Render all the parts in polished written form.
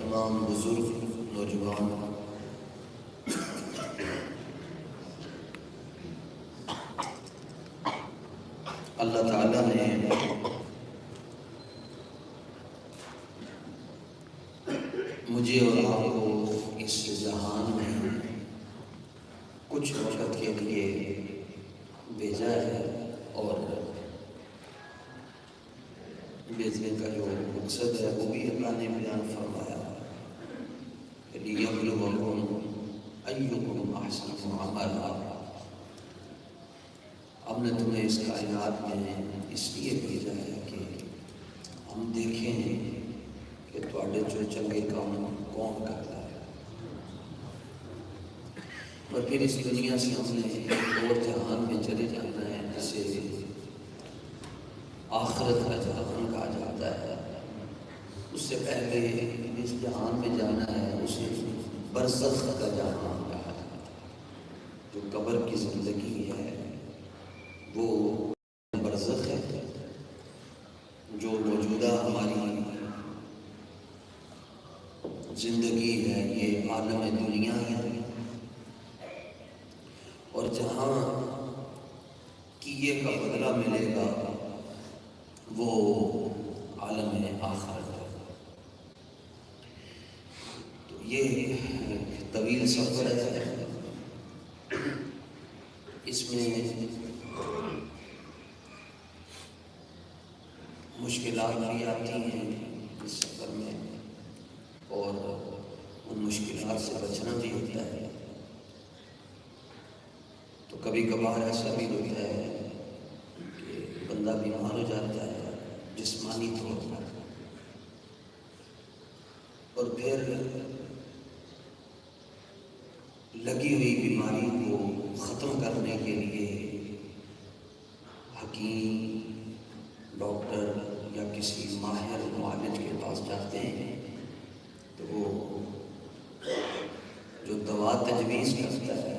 تمام بزرگ نوجوان اللہ تعالیٰ نے مجھے اور آپ کو اس جہان میں کچھ وقت کے لیے بھیجا ہے، اور بھیجنے کا جو مقصد ہے وہ بھی اللہ نے بیان فرمایا، لِيَبْلُوَكُمْ أَيُّكُمْ أَحْسَنُ عَمَلًا۔ ہم نے تمہیں اس کائنات میں اس لیے بھیجا ہے کہ ہم دیکھیں کہ تواڈے جو چنگے کام کون کرتا ہے، اور پھر اس دنیا سے ہم نے ایک اور جہان میں چلے جانا ہے جسے آخرت کا جہان کہا جاتا ہے۔ اس سے پہلے اس جہان میں جانا ہے اسے برزخ کا جہان کہا جاتا ہے۔ جو قبر کی زندگی ہے وہ برزخ ہے، جو موجودہ ہماری زندگی ہے یہ عالم دنیا ہے، اور جہاں کیے کا بدلہ ملے گا وہ عالم آخرت ہے۔ تو یہ ایک طویل سفر ہے، اس میں مشکلات بھی آتی ہیں اس سفر میں، اور ان مشکلات سے بچنا بھی ہوتا ہے۔ تو کبھی کبھار ایسا بھی ہوتا ہے کہ بندہ بیمار ہو جاتا ہے جسمانی طور پر، اور پھر لگی ہوئی بیماری کو ختم کرنے کے لیے حکیم، ڈاکٹر یا کسی ماہر معالج کے پاس جاتے ہیں، تو وہ جو دوا تجویز کرتا ہے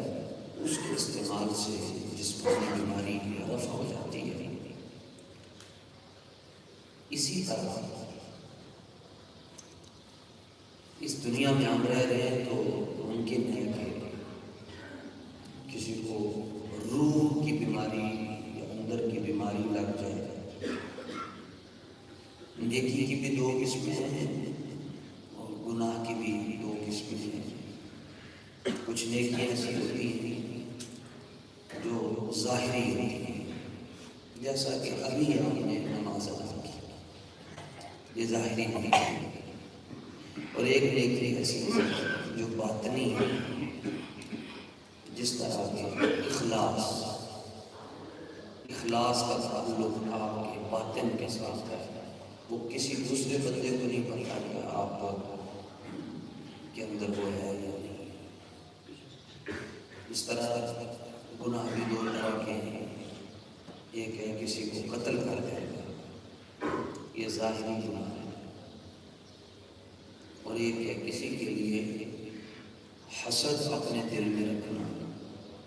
اس کے استعمال سے جسمانی بیماری رفع ہو جاتی ہے۔ اسی طرح اس دنیا میں ہم رہ رہے ہیں تو ممکن ہے کہ کسی کو روح کی بیماری یا اندر کی بیماری لگ جائے۔ نیکی کی بھی دو قسمیں ہیں اور گناہ کی بھی دو قسمیں ہیں۔ کچھ نیکیاں ایسی ہوتی ہیں جو ظاہری ہوتی ہیں، جیسا کہ ابھی آپ نے نماز ادا کی، یہ ظاہری نیکی ہے، اور ایک نیکی ایسی ہے جو باطنی ہے، جس طرح کہ اخلاص کا تعلق آپ کے باطن کے ساتھ ہے، وہ کسی دوسرے بندے کو نہیں پتا کہ آپ کے اندر وہ ہے یا نہیں۔ اس طرح گناہ بھی دو طرح کے ہیں، ایک ہے کسی کو قتل کر دینا، یہ ظاہری گناہ ہے، اور ایک ہے کسی کے لیے حسد اپنے دل میں رکھنا،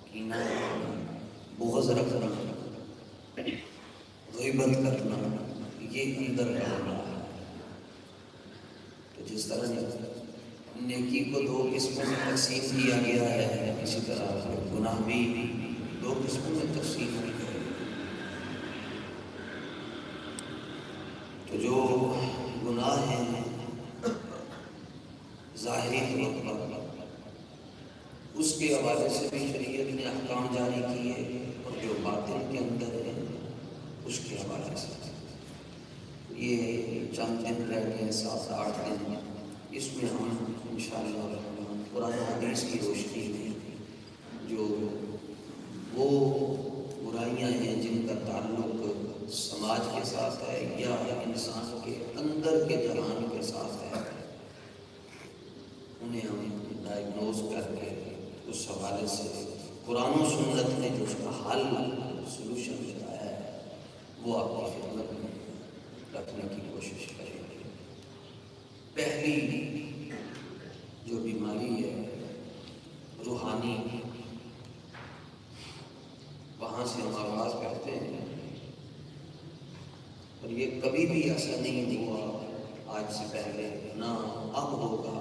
کینہ رکھنا، بغض رکھنا، غیبت کرنا، یہ اندر کا گناہ ہے۔ تو جس طرح نیکی کو دو قسموں میں تقسیم کیا گیا ہے، اسی طرح گناہ بھی دو قسموں میں تقسیم کی گئی۔ تو جو گناہ ہیں ظاہری طور پر، اس کے حوالے سے بھی شریعت نے احکام جاری کیے، اور جو باطن کے اندر ہے اس کے حوالے سے۔ یہ چند دن رہ گئے، 7-8 دن، اس میں ہم انشاءاللہ قرآن حدیث کی روشنی میں جو وہ برائیاں ہیں جن کا تعلق سماج کے ساتھ ہے یا انسان کے اندر کے جہان کے ساتھ ہے، انہیں ہم ڈائگنوز کر کے اس حوالے سے قرآن و سنت نے جو اس کا حل سلوشن بتایا ہے وہ آپ کی خدمت میں رکھنے کی کوشش کریں گے۔ پہلی جو بیماری ہے روحانی، وہاں سے ہم آغاز کرتے ہیں، اور یہ کبھی بھی ایسا نہیں ہوا آج سے پہلے نہ اب ہوگا،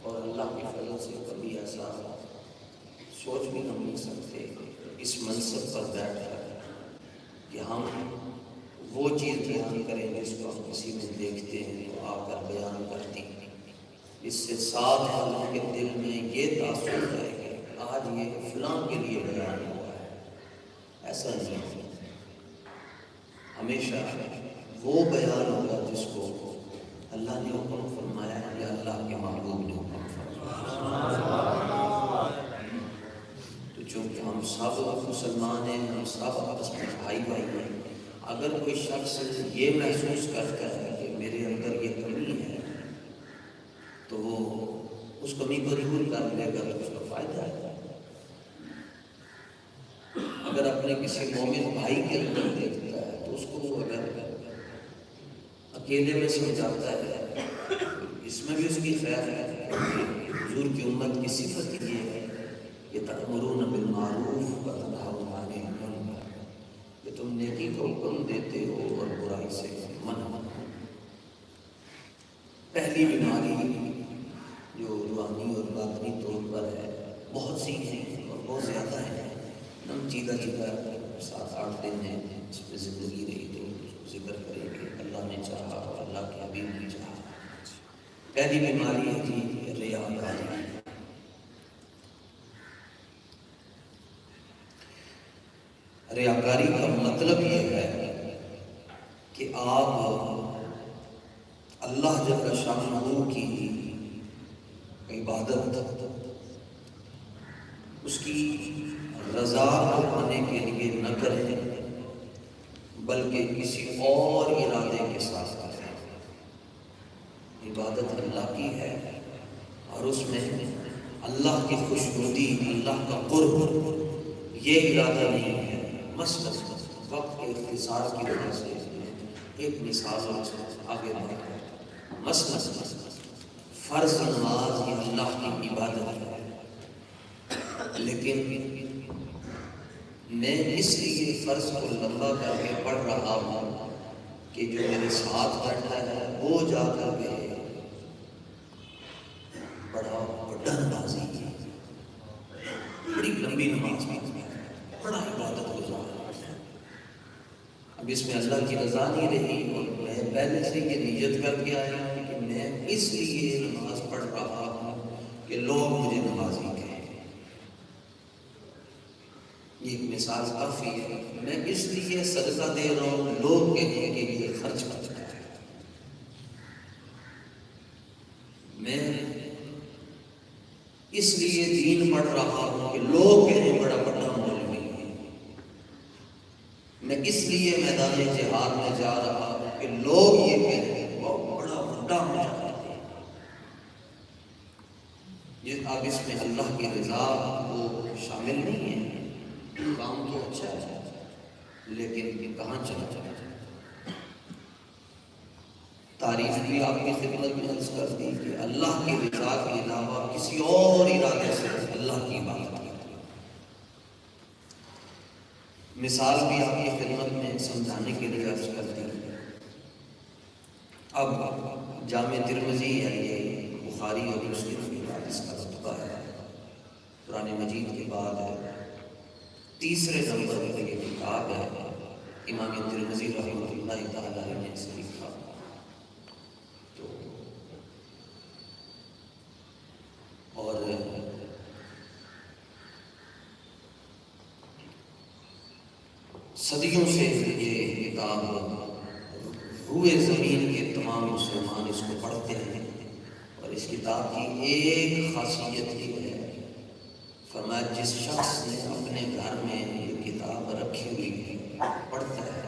اور اللہ کے فضل سے کبھی ایسا سوچ بھی ہم نہیں سکتے اس منصب پر بیٹھ کر کہ ہم وہ چیز بیان کریں جس کو ہم کسی میں دیکھتے ہیں تو آ کر بیان کرتی ہیں، اس سے ساتھ اللہ کے دل میں یہ تاثر جائے گا آج یہ فلاں کے لیے بیان ہوا ہے، ایسا نہیں ہے۔ ہمیشہ وہ بیان ہوگا جس کو اللہ نے حکم فرمایا ہے یا اللہ کے محبوب نے حکم فرمایا۔ تو چونکہ ہم سب مسلمان ہیں، ہم سب آپس میں بھائی بھائی ہیں، اگر کوئی شخص یہ محسوس کرتا ہے کہ میرے اندر یہ کمی ہے تو وہ اس کمی کو دور کر لے گا تو اس کا فائدہ ہے۔ اگر اپنے کسی مومن بھائی کے اندر دیکھتا ہے تو اس کو وہ اگر اکیلے میں سمجھاتا ہے، اس میں بھی اس کی خیر ہے۔ حضور کی امت کی صفت یہ ہے کہ تأمرون بالمعروف وتنہون عن المنکر، کہ تم نیکی کو حکم دیتے ہو اور برائی سے منع۔ پہلی بیماری جو روحانی اور باطنی طور پر ہے، بہت سی ہیں اور بہت زیادہ ہیں، ہم چیدہ 7-8 دن ہیں اس میں زندگی رہی تو اس کو ذکر کریں گے، اللہ نے چاہا اور اللہ کے حبیب نے چاہا۔ پہلی بیماری ہے جی ریاکاری۔ ریاکاری کا مطلب یہ ہے کہ آپ اللہ جل شانہ کی عبادت اس کی رضا کو پانے کے لیے نہ کریں بلکہ کسی اور ارادے کے ساتھ کریں۔ عبادت اللہ کی ہے اور اس میں اللہ کی خوشنودی، اللہ کا قرب، یہ ارادہ نہیں ہے۔ مثلا وقت کے اختصار کی وجہ سے ایک مثال آگے بڑھیں۔ مثلا فرض نماز یہ اللہ کی عبادت ہے، لیکن میں اس لیے فرض کو لمبا کر کے پڑھ رہا ہوں کہ جو میرے ساتھ بیٹھا ہے وہ جا کر کے بڑا نمازی ہے، بڑی لمبی نماز میں بڑا عبادت گزار ہے، اب اس میں اللہ کی رضا نہیں رہی اور میں پہلے سے یہ نیت کر کے آیا ہوں کہ میں اس لیے نماز پڑھ رہا ہوں کہ لوگ مجھے نمازی کہیں۔ یہ ایک مثال کافی ہے۔ میں اس لیے صدقہ دے رہا ہوں لوگ کہیں کہ یہ خرچ کرتا ہے، میں اس لیے دین پڑھ رہا ہوں کہ لوگ کہیں بڑا بڑا مولوی ہے، میں اس لیے میدان جہاد میں جا رہا ہوں کہ لوگ یہ کہیں بہت بڑا بڑا مجاہد ہے۔ یہ اب اس میں اللہ کی رضا وہ شامل نہیں ہے۔ کام تو اچھا ہے لیکن کہاں چلا تعریف بھی آپ کی خدمت میں عرض کر دی کہ اللہ کی رضا کے علاوہ کسی اور ارادے سے اللہ کی عبادت کرتی۔ مثال بھی آپ کی خدمت میں سمجھانے کے لیے عرض کر دی۔ اب جامع ترمذی ہے، یہ بخاری اور مسلم کے بعد اس کا رتبہ ہے، قرآن مجید کے بعد ہے، تیسرے نمبر پر یہ کتاب ہے۔ امام ترمذی رحمۃ اللہ تعالی نے اسے لکھا۔ تو اور صدیوں سے یہ کتاب روئے زمین کے تمام مسلمان اس کو پڑھتے ہیں، اور اس کتاب کی ایک خاصیت یہ ہے، فرمایا جس شخص نے اپنے گھر میں یہ کتاب رکھی ہوئی ہے پڑھتا ہے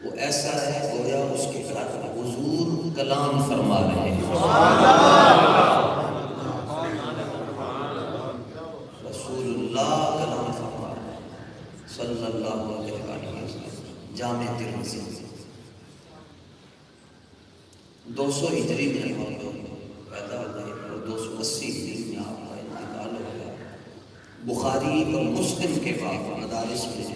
وہ ایسا ہے گویا اس کے گھر حضور کلام فرما رہے ہیں، رسول اللہ کلام فرما رہے ہیں صلی اللہ علیہ وسلم۔ جامع ترمذی 200 ہجری میں پیدا ہوئے اور 280 ہجری میں آپ کا انتقال ہو گیا۔ بخاری اور مسلم کے بعد مدارس میں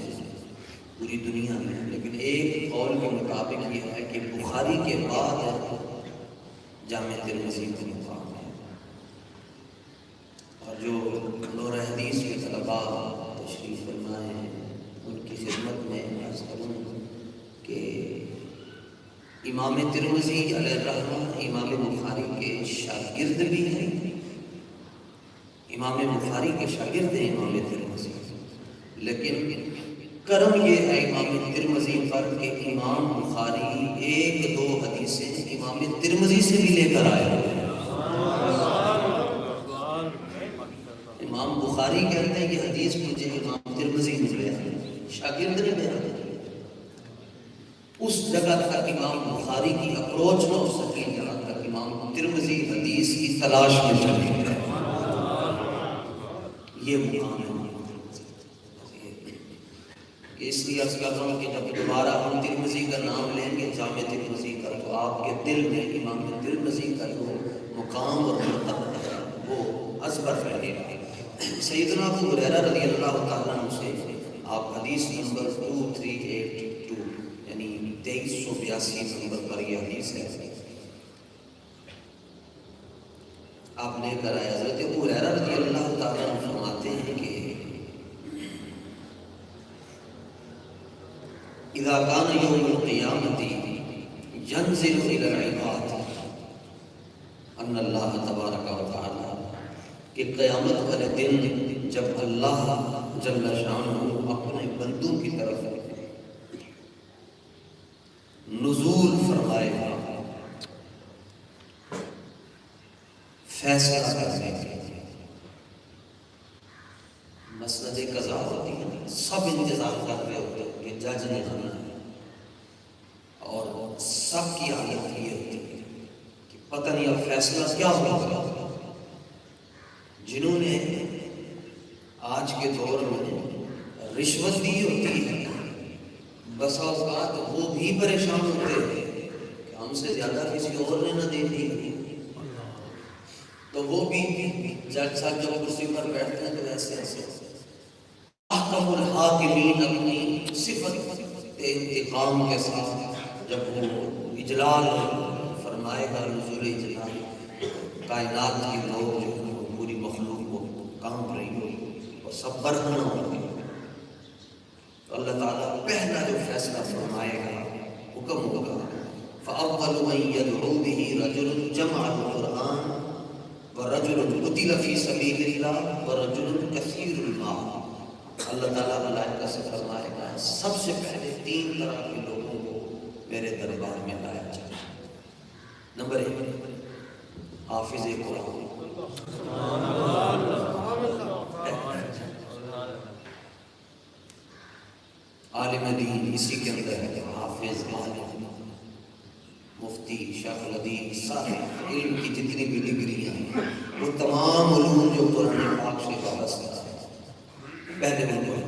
پوری دنیا میں، لیکن ایک قول کے مطابق یہ ہے کہ بخاری کے بعد جامع ترمذی کا مقام ہے۔ اور جو نور حدیث کے طلباء تشریف فرمائے ہیں ان کی خدمت میں عرض کروں کہ امام ترمذی علیہ الرحمہ امام بخاری کے شاگرد بھی ہیں، امام بخاری کے شاگرد ہیں امام ترمذی، لیکن کرم یہ ہے امام ترمذی پر کہ امام بخاری ایک دو حدیثیں امام ترمذی سے بھی لے کر آئے ہوئے ہیں۔ امام بخاری کہتے ہیں کہ حدیث مجھے امام ترمذی نے بیان کی، شاگرد نے بیان کی۔ اس جگہ تک امام بخاری کی اپروچ نہ ہو سکی جہاں تک امام ترمذی حدیث کی تلاش میں چلے گئے۔ یہ مقام ہے اس لیے عرض کر رہا ہوں کہ جب دوبارہ ہم ترمذی کا نام لیں گے جامع ترمذی کا تو آپ کے دل میں امام ترمذی کا جو مقام اور مرتبہ ہے وہ ازبر رہے گا۔ سیدنا ابو ہریرہ رضی اللہ تعالیٰ عنہ سے آپ حدیث نمبر 2382 یعنی 2382 نمبر پر یہ حدیث ہے، آپ لے کر آئے۔ حضرت ابو ہریرہ رضی اللہ تعالیٰ عنہ فرماتے ہیں کہ اذا كان يوم القيامة ينزل الى العباد ان اللہ تبارک و تعالی کہ قیامت والے دن جب اللہ جل شانہ اپنے بندوں کی طرف نزول فرمائے گا فیصلہ کرنے کے لیے، مسند قضا ہوتی ہے، سب انتظار کر رہے ہوتے ہیں کہ جج نے آنا ہے، اور سب کی حالت یہ ہوتی ہے کہ پتہ نہیں اب فیصلہ کیا ہوگا۔ جنہوں نے آج کے دور میں رشوت دی ہوتی ہے بسا اوقات وہ بھی پریشان ہوتے ہیں کہ ہم سے زیادہ کسی اور نے نہ دے دی، تو وہ بھی جج صاحب جب کرسی پر بیٹھتے ہیں تو ایسے ایسے احکم الحاکمین اپنی صفت انتقام کے ساتھ جب وہ اجلال فرمائے گا، نزول اجلال، کائنات کی لوگ جو پوری مخلوق کو کانپ رہی ہوگی اور سب برہنہ ہوں گے، تو اللہ تعالیٰ پہلا جو فیصلہ فرمائے گا حکم ہوگا فَأَوَّلُ مَن يَدْعُو بِهِ رَجُلٌ جَمَعَ الْقُرْآنَ وَرَجُلٌ قُتِلَ فِي سَبِيلِ اللَّهِ وَرَجُلٌ كَثِيرُ الْمَالِ۔ اللہ تعالیٰ ملائکہ سے فرمائے گا سب سے پہلے 3 طرح کے لوگوں کو میرے دربار میں لایا جائے۔ نمبر 1 حافظ قرآن، عالم دین، اسی کے اندر ہے حافظ، عالم، مفتی، شیخ الحدیث، سارے علم کی جتنی بھی ڈگریاں ہیں وہ تمام علوم جو قرآن پاک سے وابستہ ہے پہلے نمبر۔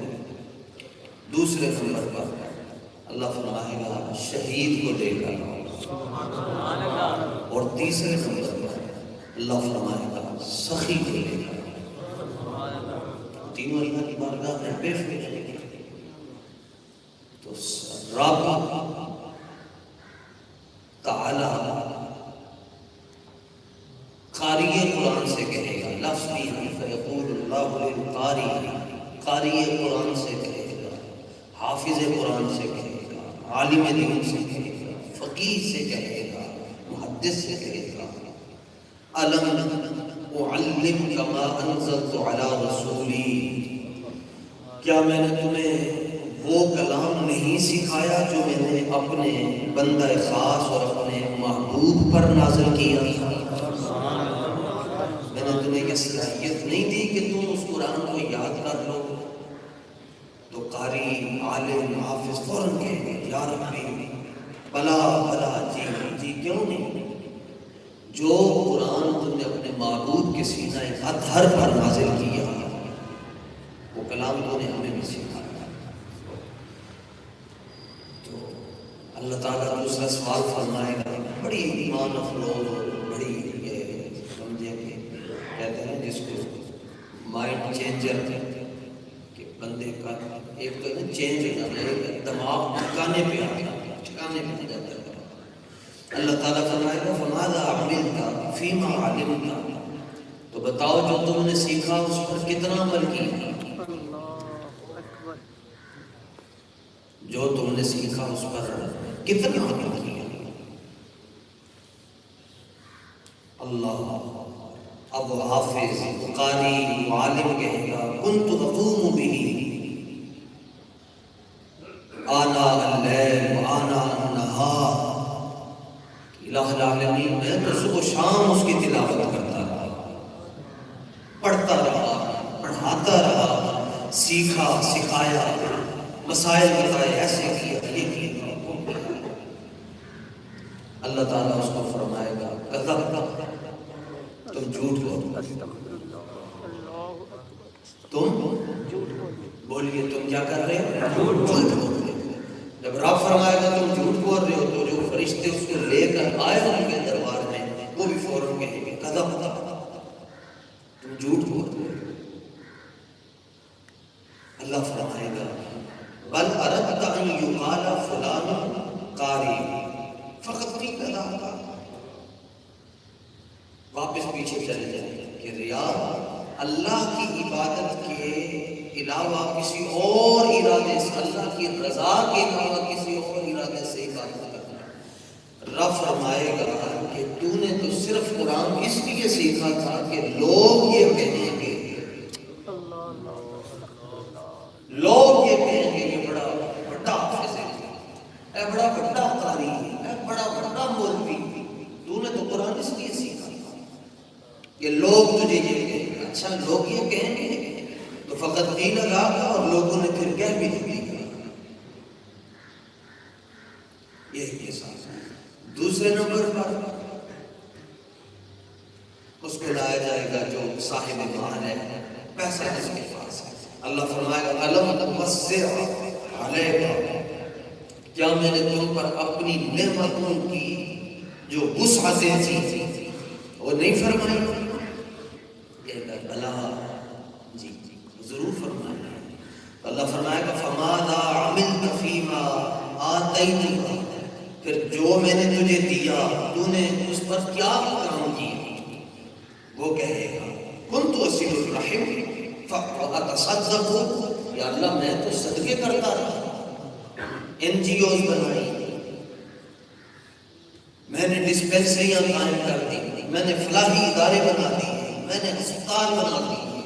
دوسرے نمبر پر اللہ فرمائے گا شہید کو لے کر، اور تیسرے نمبر پر اللہ فرمائے گا سخی کو لے کر۔ تینوں اللہ کی بارگاہ میں پیش ہو جائے گی تو رب تعالی قاری قرآن سے کہے گا، لفظ بھی ہے فیقول اللہ للقاری، قاری قرآن سے کہے گا، حافظ قرآن سے کہے گا، عالم دین سے کہے گا، فقیہ سے کہے گا، محدث سے کہے گا الم اعلمک ما انزلت علی رسولی، کیا میں نے تمہیں وہ کلام نہیں سکھایا جو میں نے اپنے بندہ خاص اور اپنے محبوب پر نازل کیا تھا؟ میں نے تمہیں یہ صلاحیت نہیں دی کہ تم اس قرآن کو یاد کر لو؟ تو قاری، عالم، حافظ فوراً کہیں گے یا ربی بلا بلا، جی جی کیوں نہیں، جو قرآن تم نے اپنے معبود کے سینہ اطہر پر نازل کیا وہ کلام تو نے ہمیں بھی سکھایا۔ تو اللہ تعالیٰ دوسرا سوال فرمائے گا، بڑی ایمان افروز، بڑی یہ سمجھے کہ کہتے ہیں جس کو مائنڈ چینجر کہ بندے کا ایک تو چینج ہو جاتا ہے، ایک دماغ ٹھکانے پہ آ جاتا ہے، ٹھکانے پہ جاتا ہے۔ اللہ تعالیٰ فرمائے گا فماذا عملت فیما علمت، تو بتاؤ جو تم نے سیکھا اس پر کتنا عمل کیا؟ جو تم نے سیکھا اس پر کتنا عمل کیا؟ اللہ اب حافظ قاری عالم کہے گا کنت اقوم به آناء اللیل وآناء النہار، الہ العالمین میں تو صبح و شام اس کی تلاوت کرتا رہا، پڑھتا رہا، پڑھاتا رہا، سیکھا، سکھایا، مسائل بتائے، ایسے کیا، یہ کیا۔ اللہ تعالیٰ اس کو فرمائے گا کذبت، تم جھوٹ بولتے، تم بولیے تم کیا کر رہے ہو؟ جھوٹ بول رہے ہو۔ جب رب فرمائے گا تم جھوٹ بول رہے ہو تو جو فرشتے اس کو لے کر آئے ان کے دربار میں وہ بھی فوراً کہیں گے کذبت، تم جھوٹ بول رہے ہو۔ اللہ فرمائے گا بل اردت ان یقال فلان قاری فقط قیل ذاک، واپس پیچھے چلے جائیں کہ ریا اللہ کی عبادت کے علاوہ کسی اور ارادے سے، اللہ کی رضا کے علاوہ کسی اور ارادے سے عبادت کرنا۔ رب فرمائے گا کہ تو نے تو صرف قرآن اس لیے سیکھا تھا کہ لوگ یہ کہیں گے، لوگ یہ کہیں گے کہ بڑا بڑا حافظ ہے، بڑا بڑا قاری ہے، بڑا بڑا مولوی۔ تو نے تو قرآن اس لیے سیکھا کہ لوگ تجھے یہ کہیں گے۔ اچھا لوگ یہ کہیں گے تو فقط قیل ذاک، اور لوگوں نے پھر کہہ بھی دیا۔ یہ ایک احساس ہے۔ دوسرے نمبر پر اس کو لایا جائے گا جو صاحب مال ہے، پیسہ جس کے پاس ہے۔ اللہ فرمائے گا الم وسع علیک، کیا میں نے تم پر اپنی نعمتوں کی جو وسعتیں تھیں وہ نہیں فرمائی؟ کہتا ہے بلا، جی ضرور فرمایا۔ اللہ فرمائے گا فماذا عملت فیما آتیتک، پھر جو میں نے تجھے دیا تو نے اس پر کیا کام کیا؟ وہ کہے گا کنت اصل الرحم فاتصدق، یا اللہ میں تو صدقے کرتا رہا، این جی اوز بنائی، میں نے ڈسپینسریاں قائم کر دی، میں نے فلاحی ادارے بنا دیے، میں نے ہسپتال بنا دیے،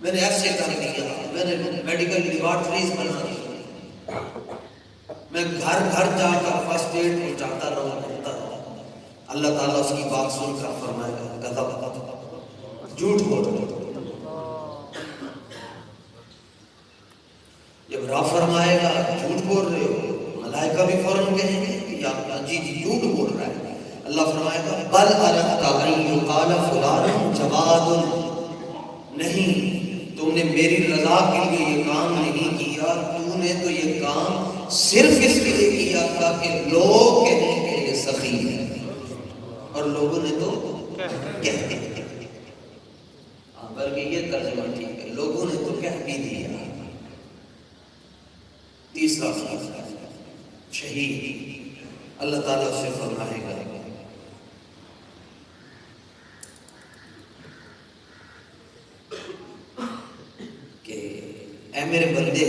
میں نے ایسے کر دیا، میں نے میڈیکل لیبارٹریز بنا دی، میں گھر گھر جا کر فرسٹ ایڈ پہنچاتا رہا، کرتا رہا۔ اللہ تعالیٰ اس کی بات سن کر فرمائے گا کذب، جھوٹ بول رہے ہو۔ جب رب فرمائے گا جھوٹ بول رہے ہو، ملائکہ بھی فوراً کہیں گے کہ یا جی جھوٹ بول رہا ہے۔ اللہ فرمائے گا بل اردت ان یقال فلان جواد، نہیں تم نے میری رضا کے لیے یہ کام نہیں کیا، تو نے تو یہ کام صرف اس لیے کیا تھا کہ لوگ کہیں کہ یہ سخی ہے، اور لوگوں نے تو کہہ دیا، بلکہ یہ ترجمہ ٹھیک ہے، لوگوں نے تو کہہ بھی دیا۔ تیسرا شہید، اللہ تعالیٰ سے فرمائے گا کہ اے میرے بندے،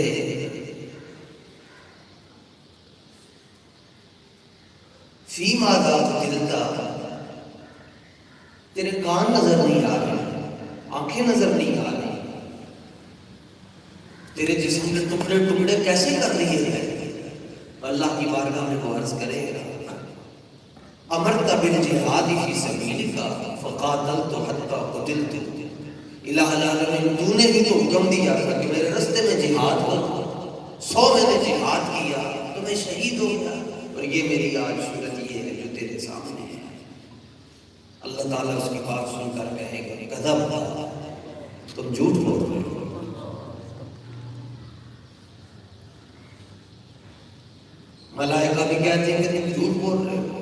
فی ماذا قتلتا، تیرے کان نظر نہیں آ رہے، آنکھیں نظر نہیں آ رہی، تیرے جسم کے ٹکڑے ٹکڑے کیسے کر لیے ہیں؟ اللہ کی بارگاہ میں وہ عرض کرے گا امرت بالجہاد فی سبیلک فقاتلت حتی قتلت، الہ العالمین تو نے بھی تو حکم دیا تھا کہ میرے رستے میں جہاد ہو، 100 میں نے جہاد کیا تو میں شہید ہو گیا، اور یہ میری آج صورت یہ ہے جو تیرے سامنے ہے۔ اللہ تعالیٰ اس کی بات سن کر کہے گا کذب، تم جھوٹ بول رہے ہو۔ ملائکہ بھی کہتے ہیں کہ تم جھوٹ بول رہے ہو۔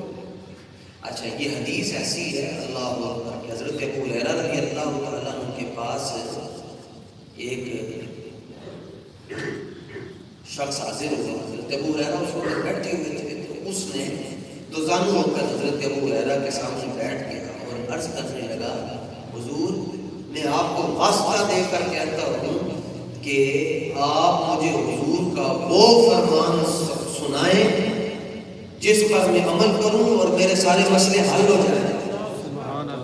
اچھا یہ حدیث ایسی ہے اللہ اکبر کہ حضرت ابو ہریرہ رضی اللہ تعالیٰ عنہ کے پاس ایک شخص حاضر ہوا، حضرت ابو ہریرہ اس وقت بیٹھے ہوئے تھے، تو اس نے دو زانو ہو کر حضرت ابو ہریرہ کے سامنے بیٹھ گیا اور عرض کرنے لگا حضور میں آپ کو واسطہ دے کر کہتا ہوں کہ آپ مجھے حضور کا وہ فرمان سنائیں جس پر میں عمل کروں اور میرے سارے مسئلے حل ہو جائیں۔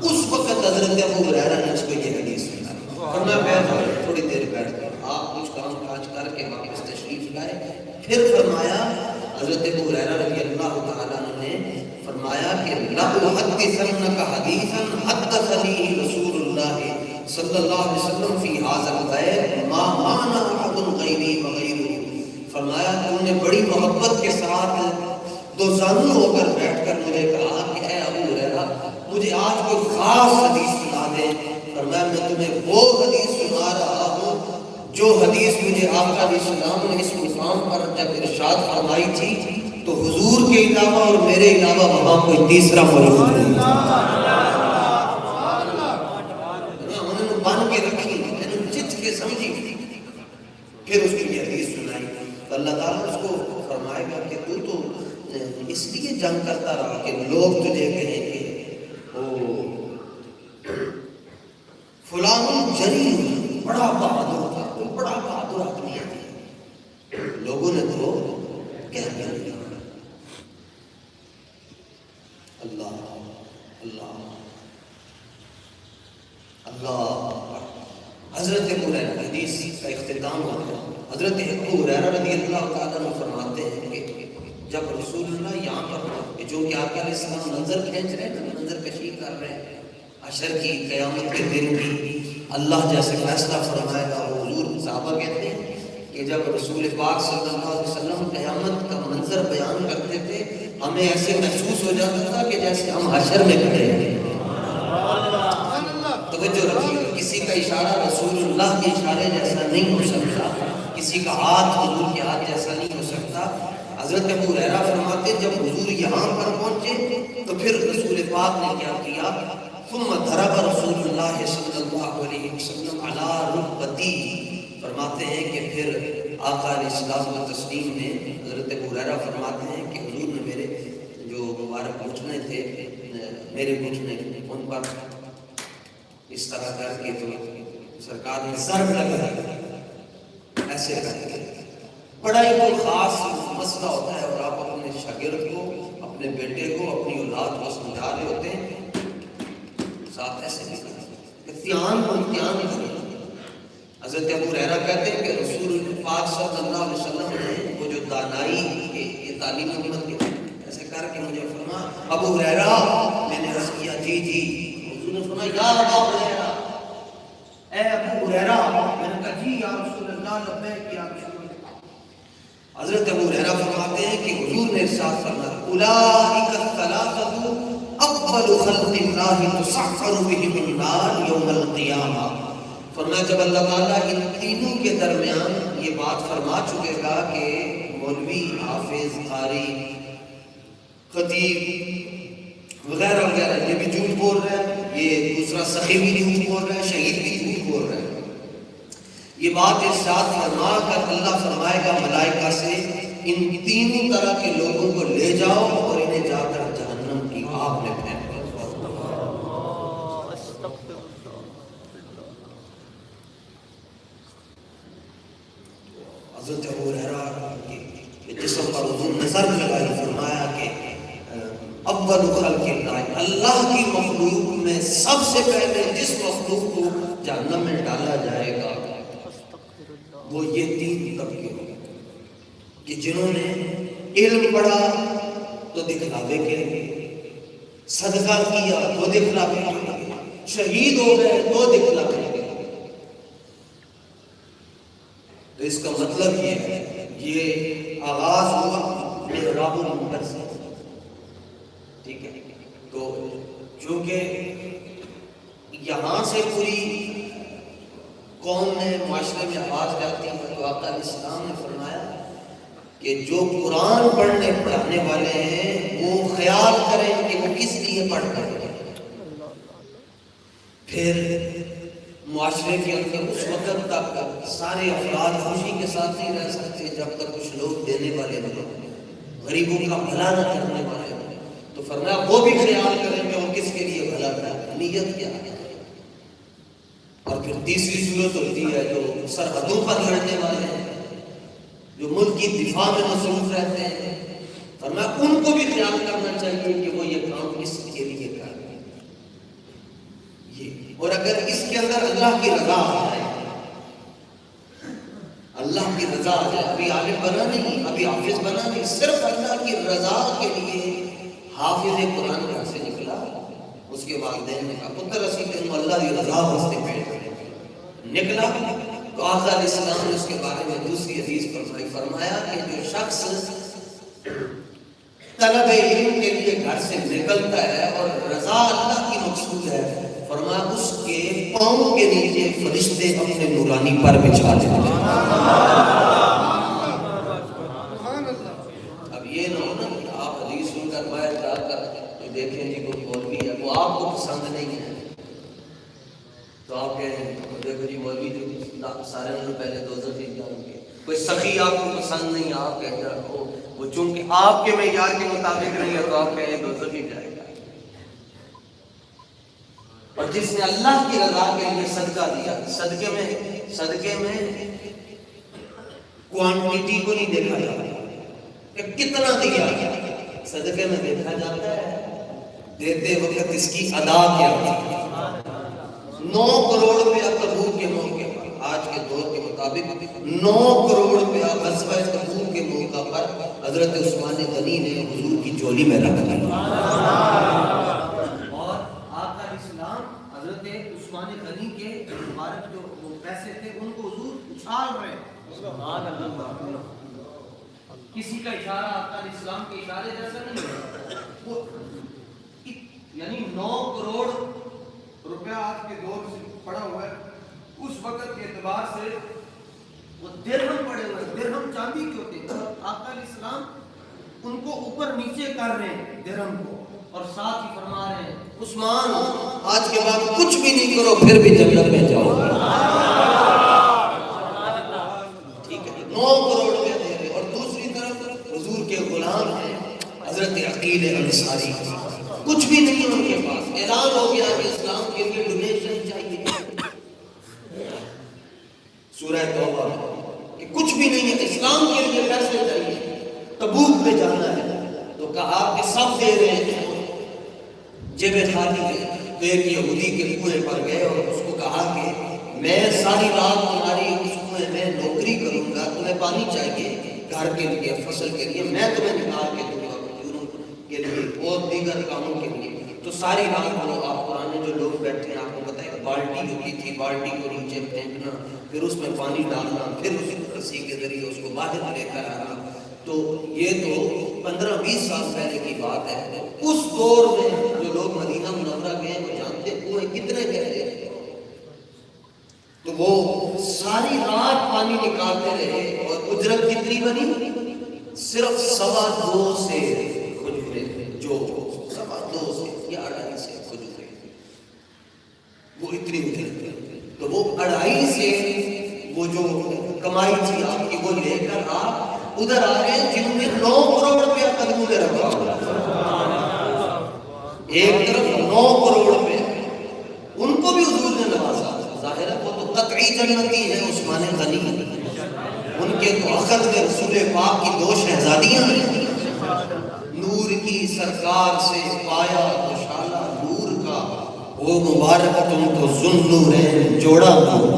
اس وقت حضرت ابو ہریرہ نے اس کو یہ حدیث سنائی، اور میں بیٹھ گیا، تھوڑی دیر بیٹھ گیا، آپ کچھ کام کاج کر کے واپس تشریف لائے۔ پھر فرمایا حضرت ابو ہریرہ رضی اللہ تعالیٰ عنہ نے فرمایا کہ لَأُحَدِّثَنَّكَ حَدِيثًا حَدَّثَنِيهِ رسول اللہ صلی اللہ علیہ وسلم فی هذا البیت ما معنى احد غیری وغیرہ۔ فرمایا تم نے بڑی محبت کے ساتھ دو زانو ہو کر بیٹھ کر مجھے کہا کہ اے ابو ہریرہ مجھے آج کوئی خاص حدیث سنا دیں۔ فرمایا میں تمہیں وہ حدیث سنا رہا ہوں جو حدیث مجھے آقا علیہ السلام نے اس مقام پر جب ارشاد فرمائی تھی تو حضور کے علاوہ اور میرے علاوہ وہاں کوئی تیسرا موجود نہیں تھا۔ انہوں نے بن کے رکھی، چچ کے سمجھی، پھر اس کی حدیث سنائی۔ تو اللہ تعالیٰ اس کو فرمائے گا کہ تو اس لیے جنگ کرتا رہا کہ لوگ تجھے کہیں کہ او فلان جری بڑا بہادر تھا، تو بڑا بہادر آدمی ہے، لوگوں نے تو کہہ دیا۔ اللہ اللہ اللہ۔ حضرت ابو ہریرہ حدیث کا اختتام ہوتا ہے۔ حضرت ابو ہریرہ رضی اللہ تعالیٰ عنہ فرماتے ہیں کہ جب رسول اللہ یہاں پر جو کہ آقا علیہ السلام منظر کھینچ رہے ہیں، منظر کشی کر رہے ہیں حشر کی، قیامت کے دن کی، اللہ جیسے فیصلہ فرمائے گا، حضور صحابہ کہتے ہیں کہ جب رسول پاک صلی اللہ علیہ وسلم قیامت کا منظر بیان کرتے تھے ہمیں ایسے محسوس ہو جاتا تھا کہ جیسے ہم حشر میں کھڑے ہیں۔ توجہ رکھیے، کسی کا اشارہ رسول اللہ کے اشارے جیسا نہیں ہو سکتا، کسی کا ہاتھ حضور کے ہاتھ جیسا نہیں ہو سکتا۔ حضرت ابو ہریرہ فرماتے جب حضور یہاں پر پہنچے تو پھر رسول پاک نے کیا کیا، ثم ضرب رسول اللہ صلی اللہ علیہ وسلم علی رکبتی۔ فرماتے ہیں کہ پھر آقا علیہ السلام و تسلیم نے، حضرت ابو ہریرہ فرماتے ہیں کہ حضور نے میرے جو مبارک گھٹنے تھے، میرے گھٹنے ان پر اس طرح کر کے تو سرکار نے ضرب لگا، ایسے کر کے۔ بڑا ہی کوئی خاص مسئلہ ہوتا ہے اور آپ اپنے شاگرد کو، اپنے بیٹے کو، اپنی اولاد کو سمجھا رہے ہوتے ہیں، ساتھ ایسے نہیں کرتے، امتحان کو امتحان ہی کریں۔ حضرت ابو ہریرہ کہتے ہیں کہ رسول پاک صلی اللہ علیہ وسلم نے وہ جو دانائی یہ تعلیم امت کی ایسے کر کے مجھے فرما ابو ہریرہ، میں نے عرض کیا جی جی، حضور نے فرمایا یا ابو ہریرہ، اے ابو ہریرہ، میں نے کہا جی یا رسول اللہ، لبیک یا رسول اللہ۔ حضرت ابو ہریرہ فرماتے ہیں کہ حضور نے ارشاد فرمایا اولئک الثلاثۃ اول خلق اللہ تسعر بهم النار یوم القیامہ۔ فرمایا جب اللہ تعالیٰ ان تینوں کے درمیان یہ بات فرما چکے گا کہ مولوی، حافظ، قاری، خطیب وغیرہ وغیرہ یہ بھی جھوٹ بول رہا ہے، یہ دوسرا سخی بھی جھوٹ بول رہا ہے، شہید بھی جھوٹ بول رہا ہے، یہ بات ارشاد فرما کر اللہ فرمائے گا ملائکہ سے ان تینوں طرح کے لوگوں کو لے جاؤ اور انہیں جا کر جہنم کی آگ میں پھینک دو۔ حضرت ابو ہریرہ کے جسم پر حضور نے ضرب لگائی، فرمایا کہ اول خلق اللہ، اللہ کی مخلوق میں سب سے پہلے جس مخلوق کو جہنم میں ڈالا جائے گا وہ یہ تین طبقے ہوں کہ جنہوں نے علم پڑھا تو دکھلاوے کے لیے، صدقہ کیا تو دکھلاوے کے لیے، شہید ہو گئے تو دکھلاوے کے لیے۔ تو اس کا مطلب یہ ہے، یہ آغاز ہوا محراب المنبر سے، ٹھیک ہے؟ تو چونکہ یہاں سے پوری قوم میں معاشرے میں آواز جاتی ہے تو آقا علیہ السلام نے فرمایا کہ جو قرآن پڑھنے پڑھانے والے ہیں وہ خیال کریں کہ وہ کس لیے پڑھ رہے ہیں۔ پھر معاشرے کے اندر اس وقت تک سارے افراد خوشی کے ساتھ نہیں رہ سکتے جب تک کچھ لوگ دینے والے ہوں، غریبوں کا بھلا نہ کرنے والے ہوں۔ تو فرمایا وہ بھی خیال کریں کہ وہ کس کے لیے بھلا کریں، یعنی ابدیت کیا ہے. اور پھر تیسری صورت ہوتی ہے جو سرحدوں پر لڑنے والے ہیں، جو ملک کی دفاع میں مصروف رہتے ہیں، فرمایا ان کو بھی خیال کرنا چاہیے کہ وہ یہ کام اس کے لیے کر رہے ہیں. یہ اور اگر اس کے اندر اللہ کی رضا آ جائے، اللہ کی رضا آ جائے، ابھی عالم بنا نہیں، ابھی حافظ بنا نہیں، صرف اللہ کی رضا کے لیے حافظ قرآن گھر سے نکلا. اس کے والدین نے کہا پتر رسی تم اللہ کی رضا واسطے نکلا. تو آقا علیہ السلام نے اس کے بارے میں دوسری حدیث فرمایا کہ جو شخص طلب علم کے لیے گھر سے نکلتا ہے اور رضا اللہ کی مقصود ہے، فرمایا اس کے پاؤں کے نیچے فرشتے اپنے نورانی پر بچھا دیتے ہیں. اب یہ نہ ہو نا کہ آپ حدیث سن کر باہر جا کر دیکھیں جی کوئی مولوی ہے، وہ آپ کو پسند نہیں ہے تو آپ کہیں دیکھو جی مولوی جو سارے انہوں پہلے دوزخ ہی جائیں گے. کوئی سخی آپ کو پسند نہیں، آپ کہتے ہو وہ چونکہ آپ کے معیار کے مطابق نہیں ہے تو آپ کہیں دوزخ ہی جائے گا. اور جس نے اللہ کی رضا کے لیے صدقہ دیا، صدقے میں کوانٹیٹی کو نہیں دیکھا جاتا کہ کتنا دیا، صدقے میں دیکھا جاتا ہے دیتے وقت اس کی ادا کیا تھی. 9 کروڑ روپیہ تبوک کے موقع پر، آج کے دور کے مطابق 9 کروڑ روپیہ غزوہ تبوک کے موقع پر حضرت عثمان غنی نے حضور کی چولی میں رکھ دیا. اور آقا علیہ السلام حضرت عثمان غنی کے مبارک جو پیسے تھے ان کو حضور اچھال رہے. سبحان اللہ. کسی کا اشارہ آقا علیہ السلام کے اشارے جیسا نہیں ہے. وہ یعنی 9 کروڑ روپیہ آج کے دور سے پڑا ہوا ہے، اس وقت کے اعتبار سے وہ درہم پڑے ہوئے، درہم چاندی کے ہوتے ہیں. آقا علیہ السلام ان کو اوپر نیچے کر رہے ہیں درہم کو، اور ساتھ ہی فرما رہے ہیں عثمان آج کے بعد کچھ بھی نہیں کرو پھر بھی جنت میں جاؤ. ٹھیک ہے، 9 کروڑ روپیہ دے رہے. اور دوسری طرف حضور کے غلام ہیں حضرت عقیل انصاری، کچھ بھی نہیں ان کے پاس. اعلان ہو گیا کہ اسلام کے لیے ڈونیشن چاہیے، سورہ توبہ کہ کچھ بھی نہیں ہے، اسلام کے لیے پیسے چاہیے، تبوک میں جانا ہے. تو کہا کہ سب دے رہے ہیں، جیبیں خالی ہے. تو ایک یہودی کے کنویں پر گئے اور اس کو کہا کہ میں ساری رات تمہاری اس کنویں میں نوکری کروں گا، تمہیں پانی چاہیے گھر کے لیے، فصل کے لیے، میں تمہیں نکال کے دوں گا کے لیے اور دیگر کاموں کے لیے. تو ساری رات وہ آپ پرانے جو لوگ بیٹھے ہیں آپ کو پتہ ہے بالٹی ہوتی تھی، بالٹی کو نیچے پھینکنا، پھر اس میں پانی ڈالنا، پھر اس رسی کے ذریعے اس کو باہر لے کر آنا. تو یہ تو 15-20 سال پہلے کی بات ہے. اس دور میں جو لوگ مدینہ منورہ گئے وہ جانتے کنویں کتنے گہرے ہیں. تو وہ ساری رات پانی نکالتے رہے اور اجرت کتنی بنی؟ صرف 2.25 سے جو 2.25 سے یا 2.5 سے کھجورے، وہ اتنی اتنی. تو وہ 2.5 سے وہ جو کمائی تھی آپ کی وہ لے کر آپ ادھر آ رہے ہیں جن میں 9 کروڑ روپیہ قدموں میں رکھا. ایک طرف 9 کروڑ روپیہ ان کو بھی حضور نے نوازا. ظاہر ہے وہ تو قطعی جنتی ہے عثمان غنی، ان کے تو اخذ میں رسول پاک کی 2 شہزادیاں ہیں. نور کی سرکار سے پایا خوشالہ نور کا، وہ مبارک تم کو ذو نورین جوڑا نور.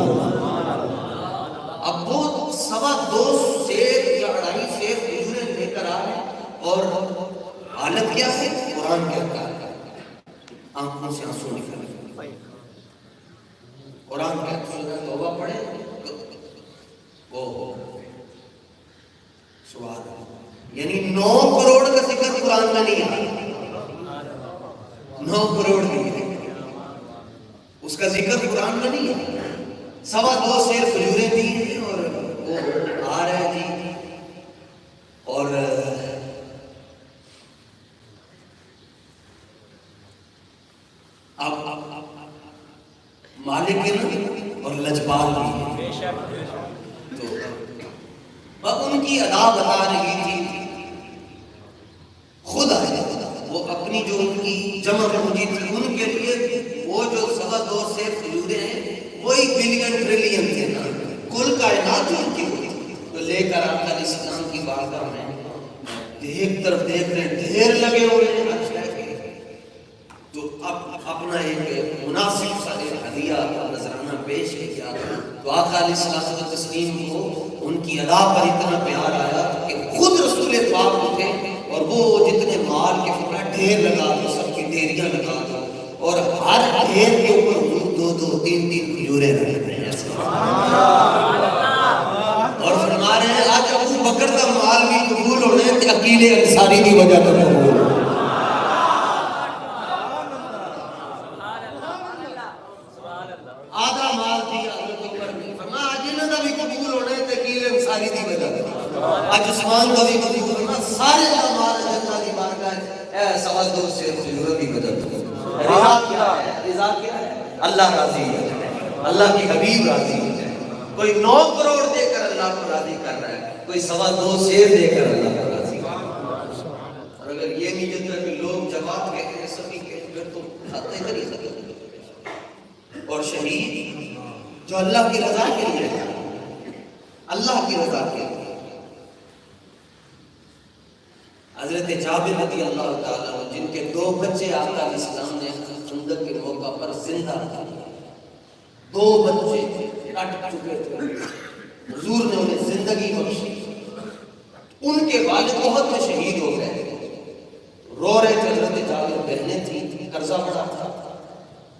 اب وہ 2.25 سیب یا 2.5 سیب کھجوریں لے کر آ رہے اور حالت کیا ہے؟ قرآن کہتا ہے آنکھوں سے آنسو نکل گئے. قرآن کہتا ہے توبہ پڑھے وہ سبحان اللہ. یعنی 9 کروڑ کا ذکر قرآن میں نہیں آیا، 9 کروڑ نہیں اس کا ذکر قرآن میں نہیں ہے. 2.25 سیر کھجوریں دی ہیں اور وہ آ رہے جی. اور اب مالک اور لجپال بھی تو اب ان کی ادا بتا رہی تھی. خود آئے وہ اپنی جو ان کی جمع پونجی تھی ان کے لیے وہ جو 2 سیر کھجوریں ہیں، وہی بلین ٹریلین تھے نا، کل کائنات ان کی ہوئی تو لے کر آقا علیہ السلام کی بارگاہ میں ایک طرف دیکھ رہے ہیں ڈھیر لگے ہوئے ہیں ہر شے کے، تو اب اپنا ایک مناسب سا ہدیہ نذرانہ پیش کیا تو آقا علیہ الصلوۃ والتسلیم کو ان کی ادا پر اتنا پیار آیا کہ خود رسول پاک اٹھے اور وہ جتنے مال کے فرمایا ڈھیر لگا دو، سب کی ڈھیریاں لگا دو، اور ہر ڈھیر کے اوپر 2 3 کھجوریں رکھ رہے ہیں اور فرما رہے ہیں آج ابو بکر کا مال بھی قبول ہونے تے عقیل انصاری کی وجہ سے قبول ہو، آدھا مال دیا حضرت عمر نے، فرمایا آج انہاں دا بھی قبول ہونے تے عقیل انصاری دی وجہ سے، آج عثمان دا بھی قبول ہونا، سارے دا مال اللہ دی بارگاہ اے 2.25 سیر کھجوروں کی وجہ سے۔ رضا کیا ہے؟ رضا کیا ہے؟ اللہ راضی ہے، اللہ کی حبیب راضی ہے، کوئی 9 کروڑ دے کر اللہ کو راضی کر رہا ہے، کوئی 2.25 سیر دے کر اللہ کو راضی کر رہا ہے، اور اگر یہ نیت ہے کہ لوگ جواب کہتے ہیں سبھی کے پھر تو کھاتے ہی نہیں سکتے۔ اور شہید جو اللہ کی رضا کے لیے ہے، اللہ کی رضا کے لیے، حضرت جابر رضی اللہ تعالیٰ عنہ جن کے 2 بچے آقا علیہ السلام نے خندق کے موقع پر زندہ کیے، 2 بچے کٹ چکے تھے، حضور نے انہیں زندگی بخشی، ان کے والد احد میں شہید ہو گئے، رو رہے تھے حضرت جابر، بہنیں تھیں، قرضہ بڑا تھا،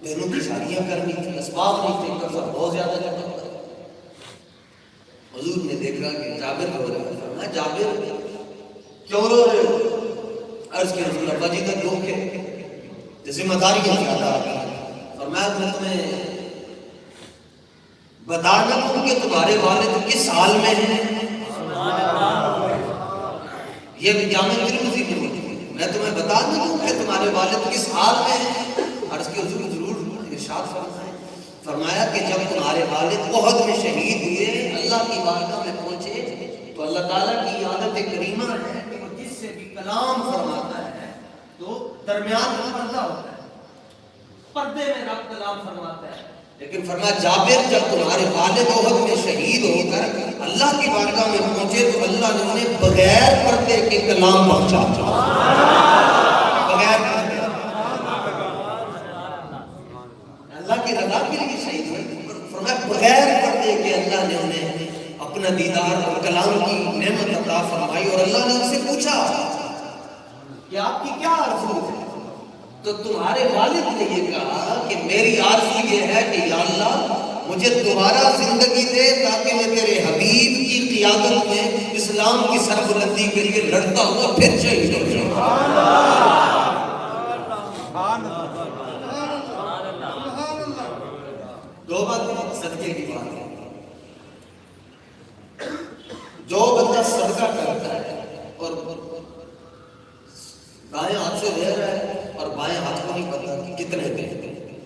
بہنوں کی شادیاں کرنی تھی، اسباب نہیں تھے، قرضہ بہت زیادہ جمع تھا۔ حضور نے دیکھا کہ جابر رو رہا ہے، فرمایا جابر کیوں رو رہے ہو؟ عرض کی حضور ابا جی کا دکھ ہے، ذمہ داریاں زیادہ آ گئی، فرمایا میں تمہیں بتانا ہوں کہ تمہارے والد کس حال میں ہیں، یہ جامع ترمذی میں ہوتی ہے، میں تمہیں بتانا ہوں کہ تمہارے والد کس حال میں ہیں؟ عرض کی حضور ضرور ارشاد فرمائیں، فرمایا کہ جب تمہارے والد احد میں شہید ہوئے، اللہ کی بارگاہ میں پہنچے تو اللہ تعالیٰ کی عادت کریمہ ہے کہ وہ جس سے بھی کلام فرماتا ہے تو درمیان میں پردہ ہوتا ہے، پردے میں رب کلام فرماتا ہے، لیکن فرمایا جابر جب تمہارے والد احد میں شہید ہو کر اللہ کی بارگاہ میں پہنچے تو اللہ نے انہیں بغیر پردے کے کلام پہنچا، بغیر پردے، اللہ کی رضا کے لیے شہید ہوئے، فرمایا بغیر پردے کے اللہ نے انہیں اپنا دیدار اور کلام کی نعمت عطا فرمائی، اور اللہ نے ان سے پوچھا کہ آپ کی کیا آرزو ہے؟ تو تمہارے والد نے یہ کہا کہ میری آرزو یہ ہے کہ یا اللہ مجھے دوبارہ زندگی دے تاکہ میں تیرے حبیب کی قیادت میں اسلام کی سربلندی کے لیے لڑتا ہوا پھر شہید ہو جاؤں۔ دو باتیں صدقے کی بات ہے، جو بندہ صدقہ کرتا ہے اور دائیں ہاتھ سے دے رہا ہے اور بائیں ہاتھ کو نہیں پتا کہ کتنے دے،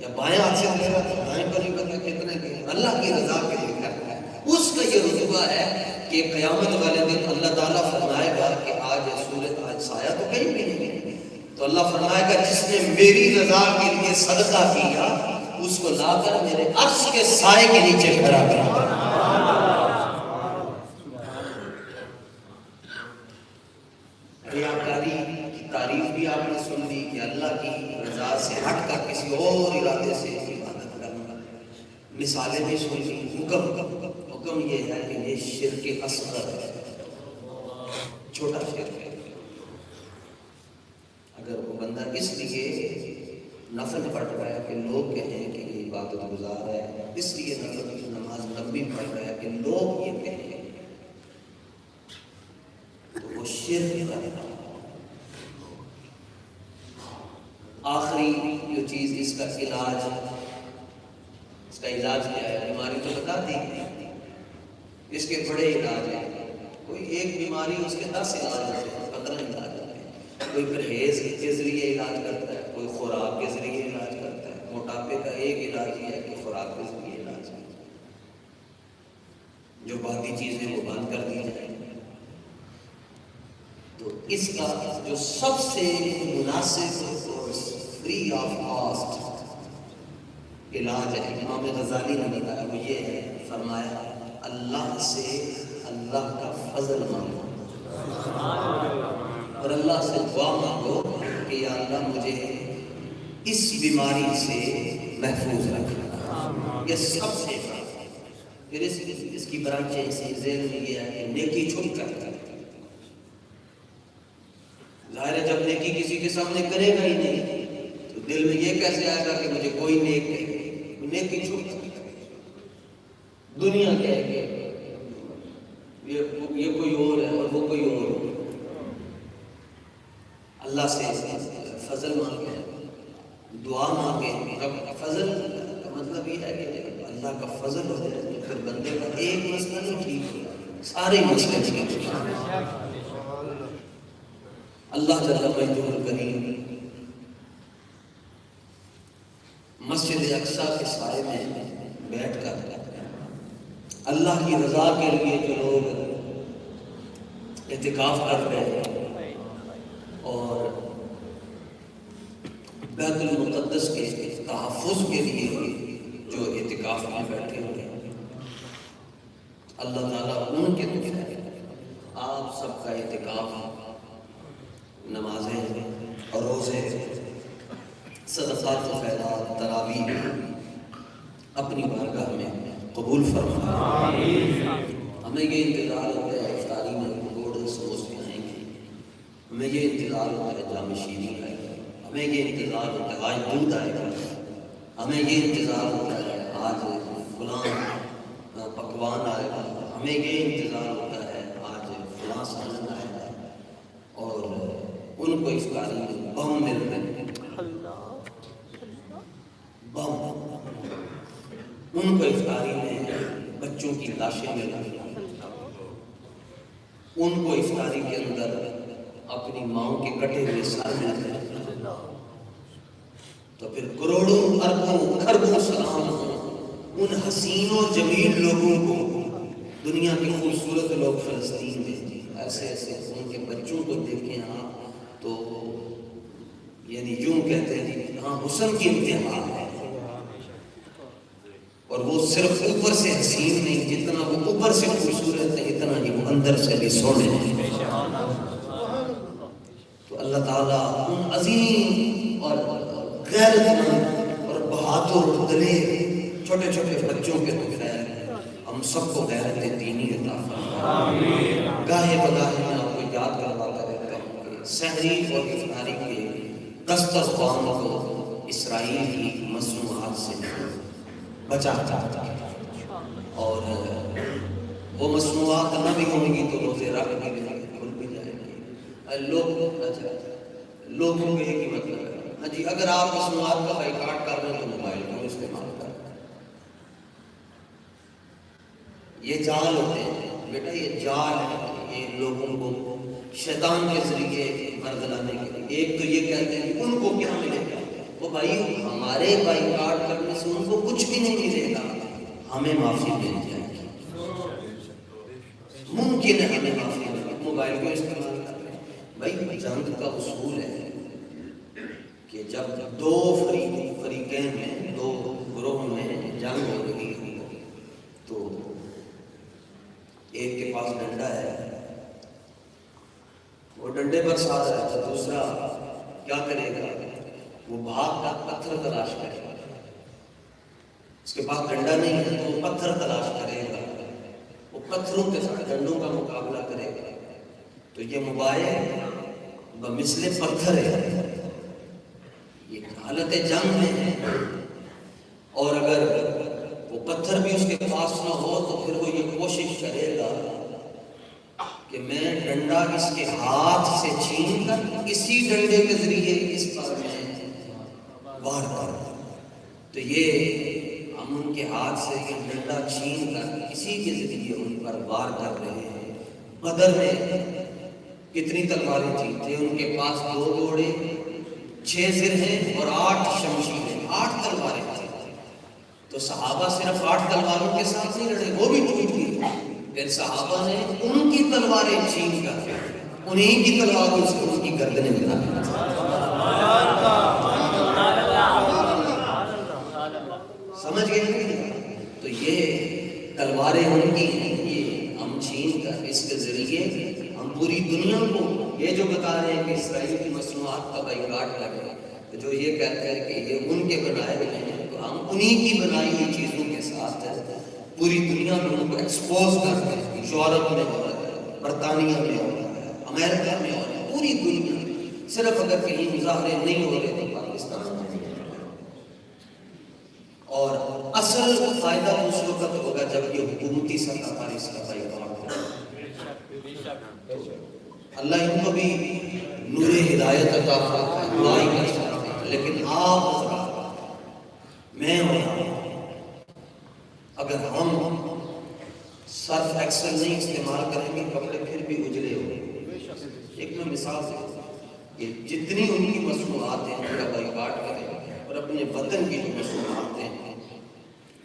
یا بائیں ہاتھ سے دے رہا ہے دائیں کو نہیں پتا کتنے دے، اللہ کی رضا کے لیے کرتا ہے، اس کا یہ رتبہ ہے کہ قیامت والے دن اللہ تعالیٰ فرمائے گا کہ آج سورج آج سایہ تو کہیں بھی نہیں، تو اللہ فرمائے گا جس نے میری رضا کے لیے صدقہ کیا اس کو لا کر میرے عرش کے سائے کے نیچے کھڑا کرا۔ ریاکاری کی تعریف بھی آپ نے سن لی کہ اللہ کی رضا سے ہٹ کر کسی اور ارادے سے عبادت کرنا، مثالیں بھی سن لی، حکم یہ ہے کہ یہ شرک اصغر ہے، چھوٹا شرک ہے، اگر وہ بندہ اس لیے نفل پڑھ رہا ہے کہ لوگ کہیں کہ یہ عبادت گزار ہے، اس لیے نفل کی نماز لمبی پڑھ رہا ہے کہ لوگ یہ کہیں تو وہ شرک کرنا۔ آخری جو چیز اس کا علاج، اس کا علاج کیا ہے؟ بیماری تو بتا دی، اس کے بڑے علاج ہیں، کوئی ایک بیماری اس کے 10 علاج ہوتے ہیں، 15 علاج ہوتے ہیں، کوئی پرہیز کے ذریعے علاج کرتا ہے، کوئی خوراک کے ذریعے علاج کرتا ہے، موٹاپے کا ایک علاج یہ ہے کہ خوراک کے ذریعے علاج ہے، جو باقی چیزیں وہ بند کر دی جائیں۔ تو اس کا جو سب سے مناسب اور فری آف کاسٹ علاج ہے، امام غزالی نے بتایا، وہ یہ ہے، فرمایا اللہ سے اللہ کا فضل مانگو اور اللہ سے دعا مانگو کہ یا اللہ مجھے اس بیماری سے محفوظ رکھنا، یہ سب سے پھر اس کی برانچیں اسی ذہن میں یہ ہے کہ نیکی چھپ کر ظاہر ہے جب نیکی کسی کے سامنے کرے گا ہی نہیں تو دل میں یہ کیسے آئے گا کہ مجھے کوئی نیک نہیں، نیکی چھپ کر دنیا کہے گی یہ کوئی اور ہے اور وہ کوئی اور ہے۔ اللہ سے فضل مانگے، دعا مانگے، فضل کا مطلب یہ ہے کہ اللہ کا فضل ہو جائے تو پھر بندے کا ایک مسئلہ نہیں ٹھیک ہوگا، سارے مسئلے ٹھیک ہوگا۔ اللہ جل مجدہ الکریم مسجد اقصیٰ کے سائے میں بیٹھ کر اللہ کی رضا کے لیے جو لوگ اعتکاف کر رہے ہیں اور بیت المقدس کے تحفظ کے لیے جو اعتکاف میں بیٹھے ہوئے ہیں، اللہ تعالیٰ ان کے دکھ آپ سب کا اعتکاف، نمازیں اور روزے، صدقات و خیرات، تراویح اپنی بارگاہ میں قبول فرمائے۔ ہمیں یہ انتظار ہوتا ہے افطاری میں گوڑ سموسے آئیں گے، ہمیں یہ انتظار ہوتا ہے جام شیرین آئے گا، ہمیں یہ انتظار ہوتا ہے آج دودھ آئے گا، ہمیں یہ انتظار ہوتا ہے آج فلاں پکوان آئے گا، ہمیں یہ انتظار ہوتا ہے آج فلاں سالن آئے گا، اور ان کو افطاری میں بم مل رہے ہیں، بم، ان کو افطاری میں بچوں کی لاشیں مل رہی ہیں، ان کو افطاری کے اندر اپنی ماؤں کے کٹے ہوئے سر مل رہے ہیں، تو پھر کروڑوں اربوں کھربوں سلام ان حسین و جمیل لوگوں کو، دنیا کے خوبصورت لوگ فلسطین میں ایسے ایسے ان کے بچوں کو دیکھیں آپ تو یعنی یوں کہتے ہیں کہ ہاں حسن کی امتحان ہے، اور وہ صرف اوپر سے حسین نہیں، جتنا وہ اوپر سے خوبصورت ہے اتنا ہی وہ اندر سے بھی سونے ہیں۔ تو اللہ تعالیٰ ان عظیم اور غیرت مند اور بہادر دلیر چھوٹے چھوٹے بچوں کے تو خیر ہم سب کو غیرت دینی عطا فرمائے۔ گاہے بگاہے میں آپ کو یاد کرواتا رہتا ہوں کہ سحری اور افطاری کے دسترخوان کو اسرائیل کی مصنوعات سے بچاتا اور وہ مصنوعات نہ بھی ہوں گی تو روزے رکھ بھی جائیں گے، کھل بھی جائیں گے۔ لوگوں کے ایک ہی مطلب ہے، ہاں جی اگر آپ مصنوعات کا بائیکاٹ کر رہے ہیں تو موبائل کو استعمال کریں، یہ جال ہوتے ہیں بیٹا، یہ جال ہے، یہ لوگوں کو شیطان کے ذریعے برگلانے کے لیے۔ ایک تو یہ کہتے ہیں کہ ان کو کیا ملے گا، وہ بھائی ہمارے بائیکاٹ کرنے سے ان کو کچھ بھی نہیں ملے گا، ہمیں معافی مل جائے گی، ممکن ہے ہمیں معافی ملے گی، موبائل کو استعمال کر رہے ہیں۔ بھائی جنگ کا اصول ہے کہ جب دو فریقین میں، دو گروہ میں جنگ ہو رہی ہے تو ایک کے پاس ڈنڈا ہے، وہ ڈنڈے پر ساتھ ہے، تو دوسرا کیا کرے گا، وہ بھاگ کر پتھر تلاش کرے گا، اس کے پاس ڈنڈا نہیں ہے تو وہ پتھر تلاش کرے گا، وہ پتھروں کے ساتھ ڈنڈوں کا مقابلہ کرے گا۔ تو یہ موبائل بمثل پتھر ہے، یہ حالت جنگ میں ہے، اور اگر وہ پتھر بھی اس کے پاس نہ ہو تو پھر وہ یہ کوشش کرے گا کہ میں ڈنڈا اس کے ہاتھ سے چھین کر اسی ڈنڈے کے ذریعے اس پر میں وار کروں۔ تو یہ ہم ان کے ہاتھ سے یہ ڈنڈا چھین کر اسی کے ذریعے ان پر وار کر رہے ہیں۔ بدر میں کتنی تلواریں تھیں ان کے پاس، 2 گھوڑے، 6 زرہیں اور 8 شمشیریں، 8 تلواریں تھیں۔ تو صحابہ صرف 8 تلواروں کے ساتھ نہیں لڑے، وہ بھی ٹوٹ گئی، پھر صحابہ نے ان کی تلواریں چھین کر انہیں کی تلواروں سے ان کی گردنیں ملا دی۔ سمجھ گئے نہیں؟ تو یہ تلواریں ان کی ہیں، یہ ہم چھین کر اس کے ذریعے ہم پوری دنیا کو یہ جو بتا رہے ہیں کہ اسرائیل کی مصنوعات کا بائیکاٹ کریں، تو جو یہ کہتے ہیں کہ یہ ان کے بنائے ہوئے ہیں، تو ہم انہی کی بنائی ہوئی چیزوں کے ساتھ پوری دنیا میں ان کو ایکسپوز کرتے ہیں۔ یورپ میں ہو رہا ہے، برطانیہ میں ہو رہا ہے، امریکہ میں ہو رہا ہے، پوری دنیا میں۔ صرف اگر کہیں مظاہرے نہیں ہو رہے تو پاکستان میں نہیں ہو رہے۔ اور اصل فائدہ اس وقت ہوگا جب یہ حکومتی سطح پر اس کا بائیکاٹ ہوگا۔ اللہ ان کو بھی نور ہدایت عطا فرمائے، دعا ہی کر سکتے ہیں، لیکن آپ میں اور اگر ہم سرف ایکسل نہیں استعمال کریں گے کپڑے پھر بھی اجلے ہوں گے۔ ایک میں مثال سے کہ جتنی ان کی مصنوعات ہیں ان کا بائیکاٹ کریں اور اپنے وطن کی جو مصنوعات ہیں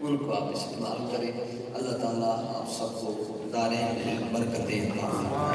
ان کو آپ استعمال کریں۔ اللہ تعالیٰ آپ سب کو دارین میں برکتیں عطا فرمائے۔